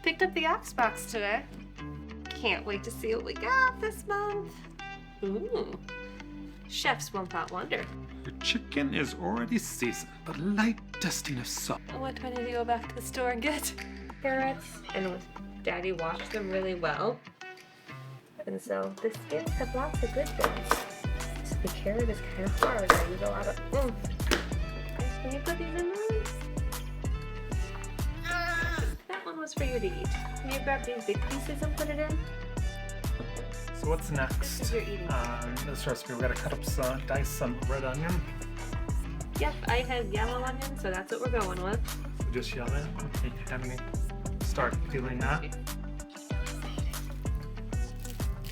Picked up the ox box today. Can't wait to see what we got this month. Ooh, chef's one-pot wonder. Your chicken is already seasoned, but a light dusting of salt. What do I need to go back to the store and get? Carrots, and Daddy washed them really well. And so the skins have lots of good things. So the carrot is kind of hard. I use a lot of. Can you put these in there? That one was for you to eat. Can you grab these big pieces and put it in? So what's next? This is your eating. This recipe, we gotta dice some red onion. Yep, I had yellow onion, so that's what we're going with. So just yell it. Okay, have me start peeling that.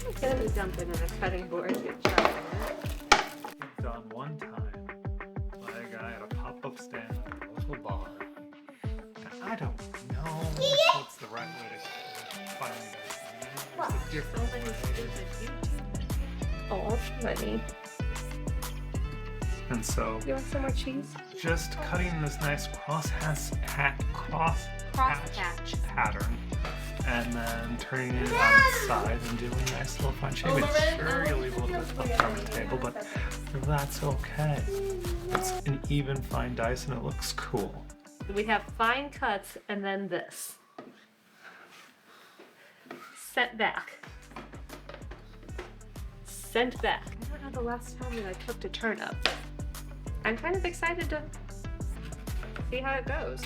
I'm gonna be dumping in a cutting board. Get chopping it. Done one time by a guy at a pop-up stand at a local bar. And I don't know what's the right way to find this. Well, so many stupid YouTube. Oh, funny. And so, You want some more cheese? just cutting this nice cross-hatch pattern, and then turning it on its side and doing a nice little fine shape. It's sure you'll leave a little bit left on the table, but that's okay. It's an even fine dice and it looks cool. We have fine cuts and then this. Sent back. Sent back. I don't know the last time that I cooked a turnip. I'm kind of excited to see how it goes.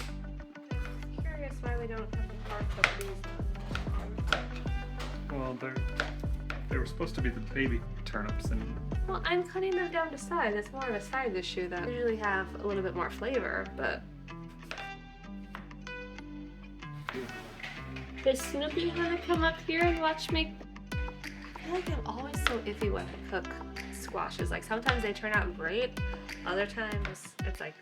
Curious why we don't have the parts of these. Well, they were supposed to be the baby turnips, and Well, I'm cutting them down to size. It's more of a size issue that usually have a little bit more flavor, but. Is Snoopy gonna come up here and watch me? I feel like I'm always so iffy when I cook squashes. Like sometimes they turn out great, other times it's like,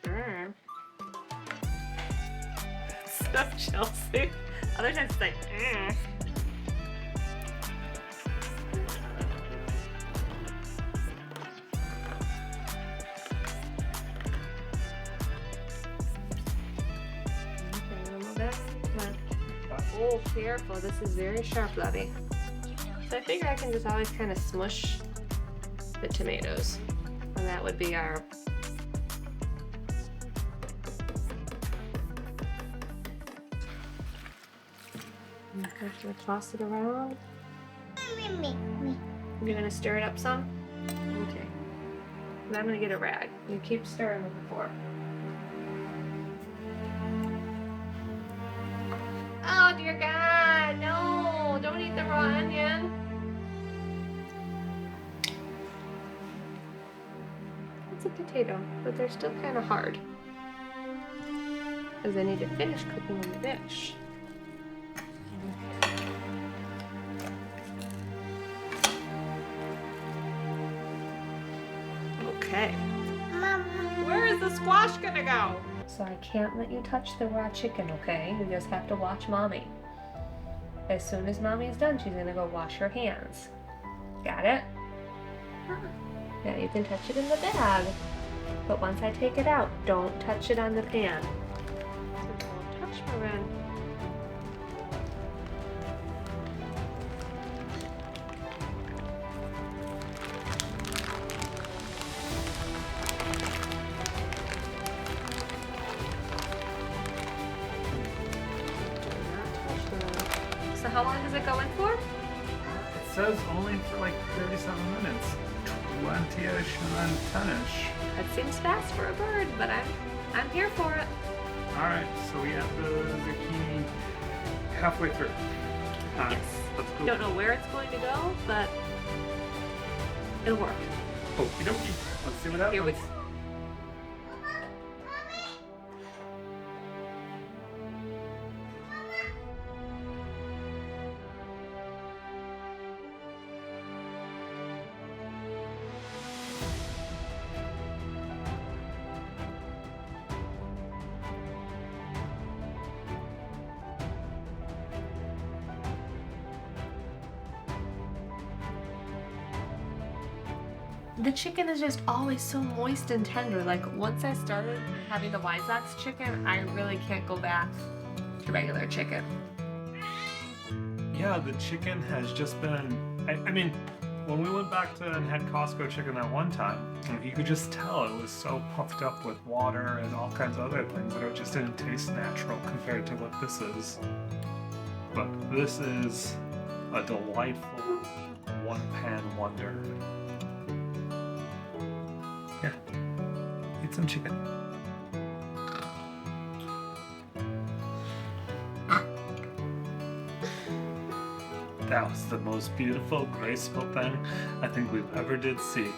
So Chelsea. Other times it's like, Oh, careful. This is very sharp, Lovey. So I figure I can just always kind of smush the tomatoes. And that would be our... I'm gonna toss it around. You're gonna stir it up some? Okay. And I'm gonna get a rag. You keep stirring with the fork. Oh dear God, no! Don't eat the raw onion. It's a potato, but they're still kind of hard. Because I need to finish cooking in the dish. Okay. Mama. Where is the squash gonna go? So I can't let you touch the raw chicken, okay? You just have to watch Mommy. As soon as Mommy's done, she's gonna go wash her hands. Got it? Now you can touch it in the bag. But once I take it out, don't touch it on the pan. Don't touch Marin. So how long does it go in for? it says only for like 37 minutes. 20-ish and then 10-ish. That seems fast for a bird, but I'm here for it. Alright, so we have the zucchini halfway through. Yes. Let's go. Don't know where it's going to go, but it'll work. Okie dokie. Let's see what happens. Here we go. The chicken is just always so moist and tender. Like once I started having the Wise Ox chicken, I really can't go back to regular chicken. yeah, the chicken has just been, I mean, when we went back to and had Costco chicken that one time, you could just tell it was so puffed up with water and all kinds of other things that it just didn't taste natural compared to what this is. But this is a delightful one-pan wonder. Here, eat some chicken. That was the most beautiful, graceful thing I think we've ever did see.